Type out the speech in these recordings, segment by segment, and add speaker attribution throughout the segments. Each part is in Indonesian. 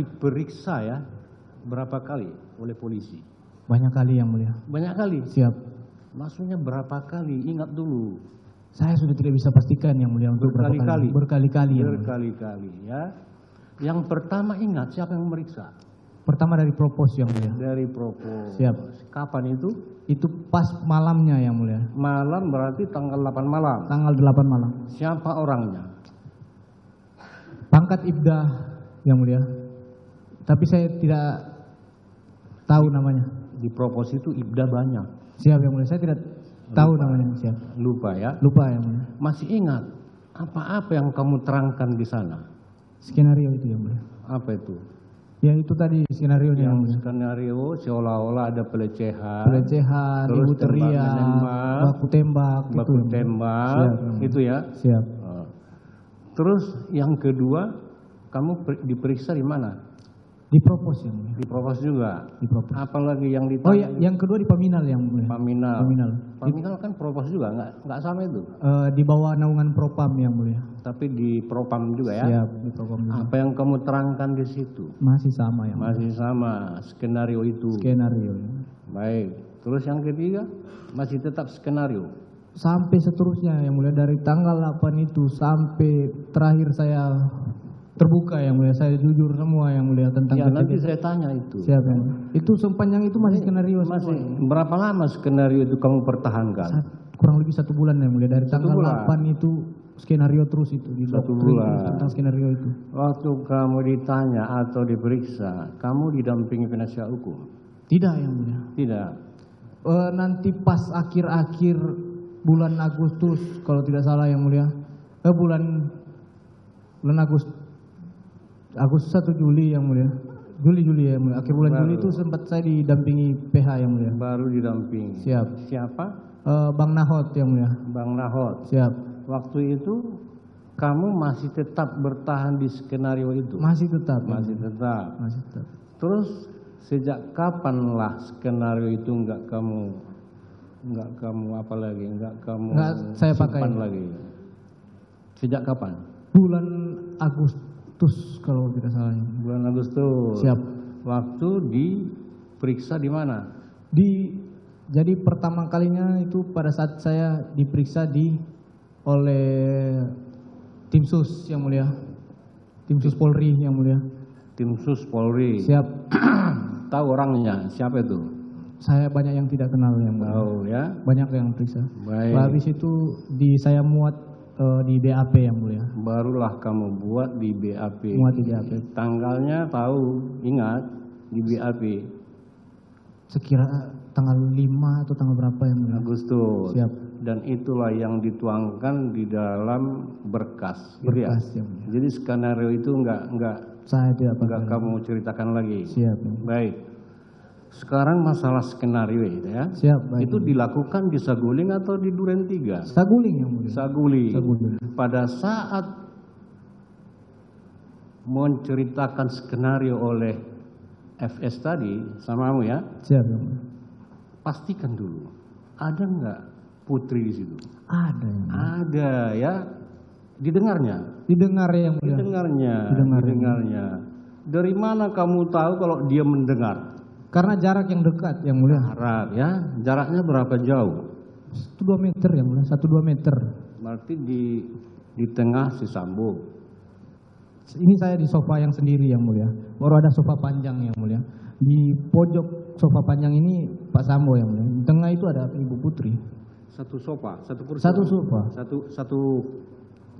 Speaker 1: diperiksa ya berapa kali oleh polisi?
Speaker 2: Banyak kali yang mulia.
Speaker 1: Banyak kali?
Speaker 2: Siap.
Speaker 1: Maksudnya berapa kali? Ingat dulu.
Speaker 2: Saya sudah tidak bisa pastikan yang mulia untuk
Speaker 1: Berkali-kali.
Speaker 2: Berkali-kali.
Speaker 1: Berkali-kali ya. Yang pertama ingat siapa yang memeriksa?
Speaker 2: Pertama dari propos yang mulia.
Speaker 1: Dari propos.
Speaker 2: Siap.
Speaker 1: Kapan itu?
Speaker 2: Itu pas malamnya yang mulia.
Speaker 1: Malam berarti tanggal 8 malam.
Speaker 2: Tanggal 8 malam.
Speaker 1: Siapa orangnya?
Speaker 2: Pangkat Ibda yang mulia. Tapi saya tidak tahu namanya.
Speaker 1: Di propos itu Ibda banyak.
Speaker 2: Siap yang mulia. Saya tidak tahu namanya. Siap.
Speaker 1: Lupa ya?
Speaker 2: Lupa yang mulia.
Speaker 1: Masih ingat apa-apa yang kamu terangkan di sana?
Speaker 2: Skenario itu yang mulia.
Speaker 1: Apa itu?
Speaker 2: Ya itu tadi skenario yang mulia.
Speaker 1: Skenario seolah-olah ada pelecehan.
Speaker 2: Pelecehan, ibu teriak, baku tembak.
Speaker 1: Baku
Speaker 2: gitu,
Speaker 1: tembak.
Speaker 2: Siap,
Speaker 1: itu ya?
Speaker 2: Siap.
Speaker 1: Terus yang kedua, kamu diperiksa di mana?
Speaker 2: Di propos yang mulia.
Speaker 1: Di propos juga.
Speaker 2: Di propos.
Speaker 1: Apalagi yang ditanya?
Speaker 2: Oh ya, yang kedua di Paminal yang mulia.
Speaker 1: Paminal.
Speaker 2: Paminal.
Speaker 1: Paminal kan propos juga, nggak sama itu?
Speaker 2: Di bawah naungan Propam yang mulia.
Speaker 1: Tapi di propam juga ya?
Speaker 2: Siap, di Propam juga.
Speaker 1: Apa yang kamu terangkan di situ?
Speaker 2: Masih sama yang mulia.
Speaker 1: Masih sama skenario itu.
Speaker 2: Skenario.
Speaker 1: Baik. Terus yang ketiga masih tetap skenario.
Speaker 2: Sampai seterusnya yang mulia, dari tanggal 8 itu sampai terakhir saya terbuka yang mulia, saya jujur semua yang mulia tentang
Speaker 1: Ya nanti
Speaker 2: kejadian.
Speaker 1: saya tanya itu.
Speaker 2: Siap yang mulia. Itu sepanjang itu masih skenario
Speaker 1: Masih
Speaker 2: semua.
Speaker 1: berapa lama skenario itu kamu pertahankan?
Speaker 2: Kurang lebih 1 bulan yang mulia, dari tanggal
Speaker 1: bulan.
Speaker 2: 8 itu skenario terus itu di
Speaker 1: 1
Speaker 2: doktrin
Speaker 1: bulan.
Speaker 2: terus tentang skenario itu.
Speaker 1: Waktu kamu ditanya atau diperiksa, kamu didampingi penasihat hukum?
Speaker 2: Tidak yang mulia.
Speaker 1: Tidak.
Speaker 2: Nanti pas akhir-akhir bulan Agustus kalau tidak salah yang mulia, bulan Agustus atau Juli yang mulia, Juli ya mulia. Akhir bulan Juli itu sempat saya didampingi PH yang mulia.
Speaker 1: Baru didampingi.
Speaker 2: Siap.
Speaker 1: Siapa?
Speaker 2: Bang Nahot yang mulia.
Speaker 1: Bang Nahot.
Speaker 2: Siap.
Speaker 1: Waktu itu kamu masih tetap bertahan di skenario itu?
Speaker 2: Masih tetap.
Speaker 1: Masih tetap.
Speaker 2: Masih tetap.
Speaker 1: Terus sejak kapanlah skenario itu enggak kamu apa lagi? Enggak kamu
Speaker 2: saya pakai
Speaker 1: lagi? Sejak kapan?
Speaker 2: Bulan Agustus kalau tidak salah.
Speaker 1: Bulan Agustus.
Speaker 2: Siap.
Speaker 1: Waktu diperiksa di mana?
Speaker 2: Jadi pertama kalinya itu pada saat saya diperiksa oleh tim sus yang mulia, tim sus Polri yang mulia.
Speaker 1: Tim sus Polri.
Speaker 2: Siap.
Speaker 1: Tahu orangnya siapa itu?
Speaker 2: Saya banyak yang tidak kenal yang mulia.
Speaker 1: Tahu ya.
Speaker 2: Banyak yang periksa.
Speaker 1: Baik.
Speaker 2: Habis itu saya muat di BAP yang mulia.
Speaker 1: Barulah kamu buat di BAP.
Speaker 2: Muat di BAP.
Speaker 1: Tanggalnya tahu, ingat di BAP.
Speaker 2: Sekira tanggal 5 atau tanggal berapa yang mulia?
Speaker 1: Agustus.
Speaker 2: Siap.
Speaker 1: Dan itulah yang dituangkan di dalam berkas.
Speaker 2: Berkas yang mulia.
Speaker 1: Jadi skenario itu enggak
Speaker 2: Saya tidak
Speaker 1: enggak kamu ceritakan lagi.
Speaker 2: Siap.
Speaker 1: Baik. Sekarang masalah skenario itu ya.
Speaker 2: Siap. Baik.
Speaker 1: Itu dilakukan di Saguling atau di Duren 3?
Speaker 2: Saguling yang mulia.
Speaker 1: Saguling.
Speaker 2: Saguling.
Speaker 1: Pada saat menceritakan skenario oleh FS tadi samamu ya.
Speaker 2: Siap yang mulia.
Speaker 1: Pastikan dulu ada enggak Putri di situ?
Speaker 2: Ada yang mulia.
Speaker 1: Ada ya. Didengarnya.
Speaker 2: Didengar yang mulia.
Speaker 1: Didengarnya. Dari mana kamu tahu kalau dia mendengar?
Speaker 2: Karena jarak yang dekat yang mulia.
Speaker 1: Jarak ya. Jaraknya berapa jauh?
Speaker 2: 1-2 meter yang mulia. 1-2 meter.
Speaker 1: Berarti di tengah si Sambo.
Speaker 2: Ini saya di sofa yang sendiri yang mulia. Baru ada sofa panjang yang mulia. Di pojok sofa panjang ini Pak Sambo yang mulia. Di tengah itu ada Ibu Putri.
Speaker 1: Satu sofa, satu kursi.
Speaker 2: Satu sofa.
Speaker 1: Satu.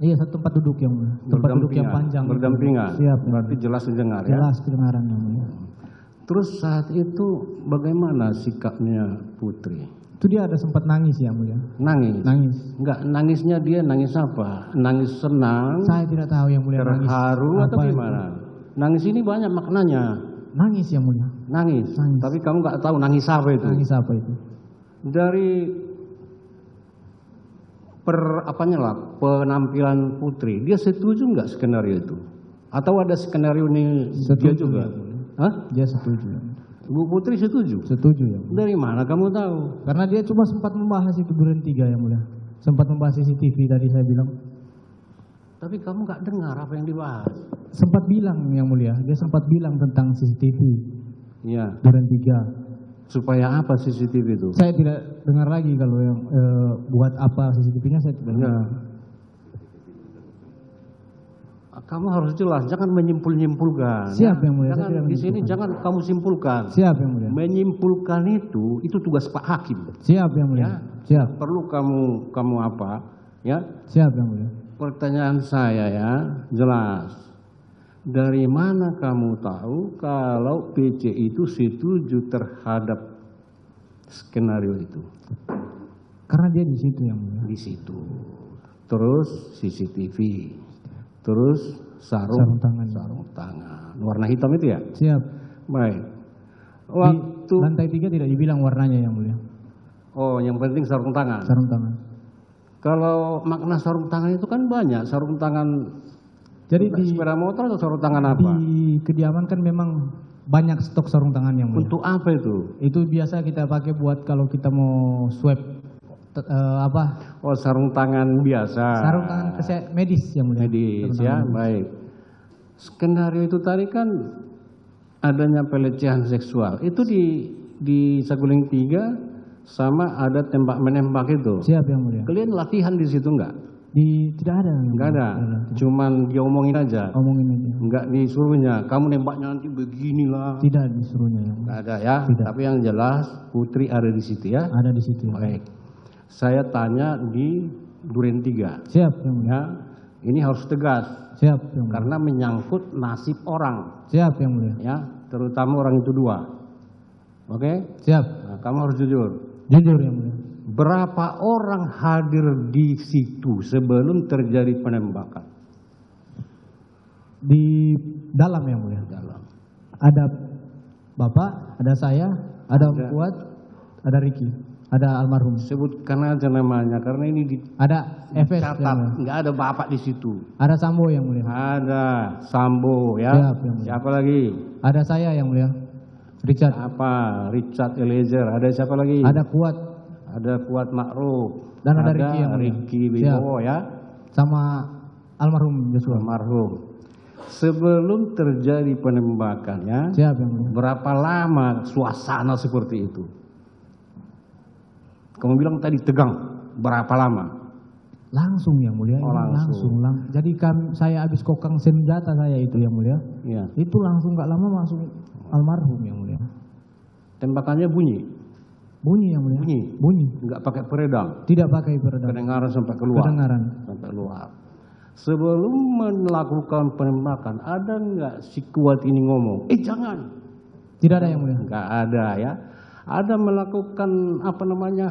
Speaker 2: Iya, satu tempat duduk yang mulia. Tempat duduk yang panjang.
Speaker 1: Berdampingan.
Speaker 2: Siap.
Speaker 1: Berarti jelas didengar ya.
Speaker 2: Jelas kedengaran yang mulia.
Speaker 1: Terus saat itu bagaimana sikapnya Putri?
Speaker 2: Itu dia ada sempat nangis yang mulia.
Speaker 1: Nangis?
Speaker 2: Nangis.
Speaker 1: Enggak, nangisnya dia nangis apa? Nangis senang?
Speaker 2: Saya tidak tahu yang mulia.
Speaker 1: Terharu
Speaker 2: nangis
Speaker 1: atau gimana? Nangis ini banyak maknanya.
Speaker 2: Nangis yang mulia.
Speaker 1: Nangis. Tapi kamu nggak tahu nangis apa itu?
Speaker 2: Nangis apa itu? Dari
Speaker 1: penampilan Putri, dia setuju nggak skenario itu? Atau ada skenario ini dia juga? Hah?
Speaker 2: Dia setuju.
Speaker 1: Bu Putri setuju?
Speaker 2: Setuju ya.
Speaker 1: Dari mana kamu tahu?
Speaker 2: Karena dia cuma sempat membahas itu Duren 3 yang mulia. Sempat membahas CCTV tadi saya bilang.
Speaker 1: Tapi kamu nggak dengar apa yang dibahas?
Speaker 2: sempat bilang yang mulia, dia sempat bilang tentang CCTV
Speaker 1: Ya.
Speaker 2: Duren 3.
Speaker 1: Supaya apa CCTV itu?
Speaker 2: Saya tidak dengar lagi kalau yang buat apa CCTV-nya saya tidak dengar.
Speaker 1: Ya. Kamu harus jelas, jangan menyimpul-nyimpulkan.
Speaker 2: Siap yang mulia.
Speaker 1: Jangan,
Speaker 2: saya tidak
Speaker 1: di sini
Speaker 2: menyimpulkan.
Speaker 1: jangan kamu simpulkan.
Speaker 2: Siap yang mulia.
Speaker 1: Menyimpulkan itu tugas Pak Hakim.
Speaker 2: Siap yang mulia.
Speaker 1: Ya.
Speaker 2: Siap.
Speaker 1: Perlu kamu apa? Ya.
Speaker 2: Siap yang mulia.
Speaker 1: Pertanyaan saya ya, jelas. Dari mana kamu tahu kalau PC itu setuju terhadap skenario itu?
Speaker 2: Karena dia di situ yang mulia.
Speaker 1: Di situ. Terus CCTV. Terus
Speaker 2: Sarung tangan.
Speaker 1: Sarung tangan. Warna hitam itu ya?
Speaker 2: Siap.
Speaker 1: Baik.
Speaker 2: Di
Speaker 1: Waktu
Speaker 2: lantai 3 tidak dibilang warnanya yang mulia.
Speaker 1: oh, yang penting sarung tangan.
Speaker 2: Sarung tangan.
Speaker 1: Kalau makna sarung tangan itu kan banyak. Sarung tangan
Speaker 2: Jadi di
Speaker 1: sepeda motor atau sarung tangan apa?
Speaker 2: di kediaman kan memang banyak stok sarung tangan yang mulia.
Speaker 1: Untuk apa itu?
Speaker 2: Itu biasa kita pakai buat kalau kita mau swab apa?
Speaker 1: Oh, sarung tangan biasa.
Speaker 2: Sarung tangan medis yang mulia.
Speaker 1: Medis
Speaker 2: Sarung
Speaker 1: ya,
Speaker 2: tangan medis.
Speaker 1: baik. Skenario itu tadi kan adanya pelecehan seksual. Itu di Saguling 3 sama ada tembak menembak itu.
Speaker 2: Siap yang mulia.
Speaker 1: Kalian latihan di situ enggak?
Speaker 2: Tidak ada. yang
Speaker 1: Enggak
Speaker 2: mulia.
Speaker 1: ada. Cuman diomongin aja.
Speaker 2: Omongin aja.
Speaker 1: Enggak disuruhnya. Kamu nembaknya nanti beginilah.
Speaker 2: Tidak disuruhnya yang mulia.
Speaker 1: Enggak ada ya.
Speaker 2: Tidak.
Speaker 1: Tapi yang jelas Putri ada di situ ya.
Speaker 2: Ada di situ. Ya.
Speaker 1: Baik. Saya tanya di Duren 3.
Speaker 2: Siap yang mulia.
Speaker 1: Ya. Ini harus tegas
Speaker 2: Siap yang mulia.
Speaker 1: karena menyangkut nasib orang.
Speaker 2: Siap yang mulia.
Speaker 1: Ya, terutama orang itu 2. Oke?
Speaker 2: Siap.
Speaker 1: Nah, kamu harus jujur.
Speaker 2: Jujur yang mulia.
Speaker 1: Berapa orang hadir di situ sebelum terjadi penembakan?
Speaker 2: Di dalam yang mulia.
Speaker 1: Dalam.
Speaker 2: Ada Bapak, ada saya, ada Om
Speaker 1: Ada.
Speaker 2: Kuat, ada Ricky, ada almarhum.
Speaker 1: Sebutkan aja namanya karena ini
Speaker 2: Ada FS yang
Speaker 1: dicatat,
Speaker 2: mulia.
Speaker 1: nggak ada bapak di situ.
Speaker 2: Ada Sambo yang mulia.
Speaker 1: Ada Sambo ya.
Speaker 2: Siap, yang mulia.
Speaker 1: Siapa lagi?
Speaker 2: Ada saya yang mulia. Richard.
Speaker 1: Apa? Richard Eliezer. Ada siapa lagi?
Speaker 2: Ada Kuat
Speaker 1: Ada Kuat Ma'ruf.
Speaker 2: dan ada Ricky yang mulia.
Speaker 1: Ricky
Speaker 2: Siap.
Speaker 1: Wibowo ya.
Speaker 2: Sama almarhum Joshua.
Speaker 1: Almarhum. Sebelum terjadi penembakan ya,
Speaker 2: Siap yang mulia.
Speaker 1: berapa lama suasana seperti itu? Kamu bilang tadi tegang, berapa lama?
Speaker 2: Langsung yang mulia.
Speaker 1: Oh,
Speaker 2: ini
Speaker 1: langsung.
Speaker 2: Jadi saya habis kokang senjata saya itu yang mulia.
Speaker 1: Ya.
Speaker 2: Itu langsung gak lama langsung almarhum yang mulia.
Speaker 1: Tembakannya bunyi,
Speaker 2: Bunyi yang mulia. Bunyi.
Speaker 1: nggak pakai peredam,
Speaker 2: Tidak pakai peredam.
Speaker 1: kedengaran sampai keluar.
Speaker 2: Kedengaran.
Speaker 1: Sampai keluar. Sebelum melakukan penembakan, ada nggak si Kuat ini ngomong? Jangan.
Speaker 2: Tidak ada yang mulia.
Speaker 1: Nggak ada ya. Ada melakukan apa namanya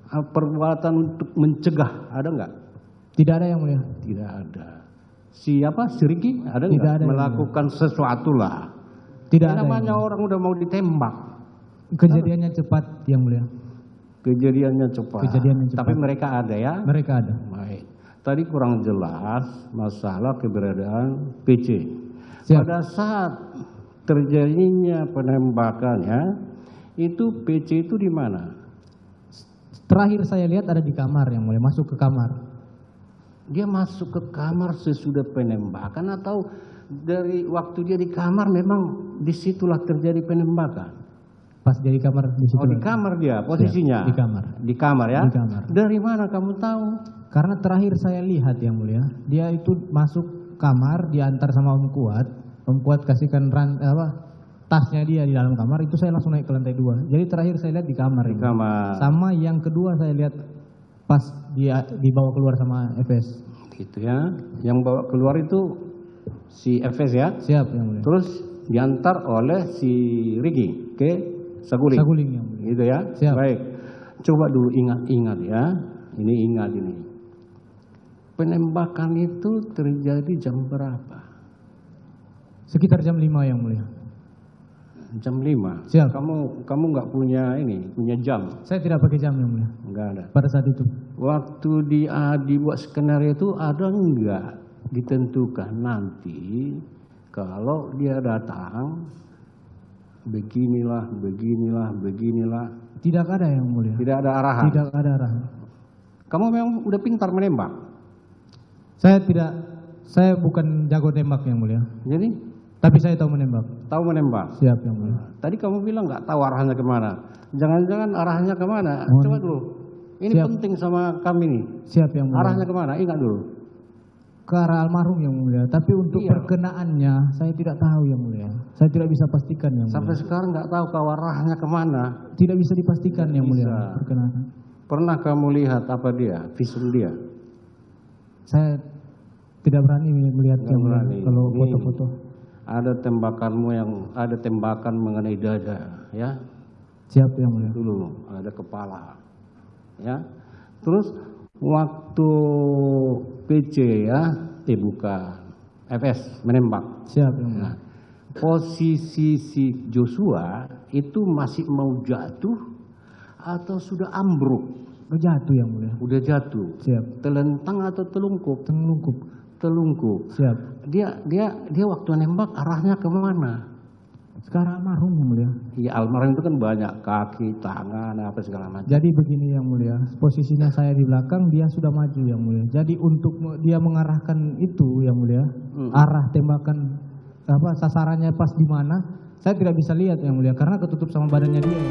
Speaker 1: perbuatan untuk mencegah, ada nggak?
Speaker 2: Tidak ada yang mulia.
Speaker 1: Tidak ada. Siapa? Si Ricky? Ada
Speaker 2: Tidak
Speaker 1: nggak?
Speaker 2: ada yang
Speaker 1: Melakukan sesuatu lah.
Speaker 2: Tidak
Speaker 1: Ini
Speaker 2: ada.
Speaker 1: namanya
Speaker 2: Yang mulia.
Speaker 1: orang udah mau ditembak.
Speaker 2: Kejadiannya cepat yang mulia.
Speaker 1: Kejadiannya cepat.
Speaker 2: Kejadiannya cepat.
Speaker 1: Tapi mereka ada ya.
Speaker 2: Mereka ada.
Speaker 1: Baik. Tadi kurang jelas masalah keberadaan PC.
Speaker 2: Siap.
Speaker 1: Pada saat terjadinya penembakan ya, itu PC itu di mana?
Speaker 2: Terakhir saya lihat ada di kamar yang mulia. Masuk ke kamar.
Speaker 1: Dia masuk ke kamar sesudah penembakan atau dari waktu dia di kamar memang disitulah terjadi penembakan?
Speaker 2: Pas dia di kamar di situ.
Speaker 1: Oh, di kamar dia posisinya?
Speaker 2: Di kamar.
Speaker 1: Di kamar ya?
Speaker 2: Di kamar.
Speaker 1: Dari mana kamu tahu?
Speaker 2: Karena terakhir saya lihat yang mulia, dia itu masuk kamar diantar sama Om Kuat. Om Kuat kasihkan tasnya dia di dalam kamar, itu saya langsung naik ke lantai 2. Jadi terakhir saya lihat di kamar.
Speaker 1: Di
Speaker 2: yang mulia.
Speaker 1: kamar.
Speaker 2: Sama yang kedua saya lihat pas dia dibawa keluar sama FS.
Speaker 1: Gitu ya. Yang bawa keluar itu si FS ya?
Speaker 2: Siap yang mulia.
Speaker 1: Terus diantar oleh si Ricky ke Saguling.
Speaker 2: Saguling yang mulia.
Speaker 1: Gitu ya.
Speaker 2: Siap.
Speaker 1: Baik. Coba dulu ingat-ingat ya. Ini ingat ini. Penembakan itu terjadi jam berapa?
Speaker 2: Sekitar jam 5 yang mulia.
Speaker 1: Jam 5.
Speaker 2: Siap.
Speaker 1: Kamu nggak punya punya jam?
Speaker 2: Saya tidak pakai jam yang mulia
Speaker 1: Nggak ada.
Speaker 2: pada saat itu.
Speaker 1: Waktu dibuat skenario itu ada nggak ditentukan nanti kalau dia datang beginilah, beginilah, beginilah.
Speaker 2: Tidak ada yang mulia.
Speaker 1: Tidak ada arahan.
Speaker 2: Tidak ada arahan.
Speaker 1: Kamu memang udah pintar menembak.
Speaker 2: Saya tidak Saya bukan jago tembak yang mulia.
Speaker 1: Jadi
Speaker 2: Tapi saya tahu menembak.
Speaker 1: tahu menembak.
Speaker 2: Siap yang mulia.
Speaker 1: Tadi kamu bilang nggak tahu arahnya kemana. Jangan-jangan arahnya kemana? Coba dulu. Ini
Speaker 2: Siap.
Speaker 1: penting sama kami nih.
Speaker 2: Siap yang mulia.
Speaker 1: Arahnya kemana? Ingat dulu.
Speaker 2: Ke arah almarhum yang mulia. Tapi untuk
Speaker 1: Iya.
Speaker 2: perkenaannya saya tidak tahu yang mulia. Saya tidak bisa pastikan yang mulia.
Speaker 1: Sampai sekarang nggak tahu kau arahnya kemana.
Speaker 2: Tidak bisa dipastikan yang mulia.
Speaker 1: bisa.
Speaker 2: Perkenaan.
Speaker 1: Pernah kamu lihat apa dia? Visum dia?
Speaker 2: Saya tidak berani melihat
Speaker 1: Nggak
Speaker 2: yang mulia.
Speaker 1: berani.
Speaker 2: Kalau
Speaker 1: Ini
Speaker 2: foto-foto.
Speaker 1: Ada tembakanmu yang ada tembakan mengenai dada, ya.
Speaker 2: Siap yang mulia.
Speaker 1: Dulu ada kepala, ya. Terus waktu PC ya, bukan FS menembak.
Speaker 2: Siap yang mulia.
Speaker 1: Nah, posisi si Joshua itu masih mau jatuh atau sudah ambruk?
Speaker 2: Jatuh yang mulia.
Speaker 1: Udah jatuh.
Speaker 2: Siap.
Speaker 1: Telentang atau telungkup?
Speaker 2: Telungkup.
Speaker 1: Telungkup.
Speaker 2: Siap.
Speaker 1: Dia waktu nembak arahnya kemana?
Speaker 2: Sekarang almarhum yang mulia.
Speaker 1: Ya almarhum itu kan banyak, kaki, tangan, apa segala macam.
Speaker 2: Jadi begini yang mulia, posisinya saya di belakang, dia sudah maju yang mulia. Jadi untuk dia mengarahkan itu yang mulia, arah tembakan sasarannya pas di mana, saya tidak bisa lihat yang mulia karena ketutup sama badannya dia.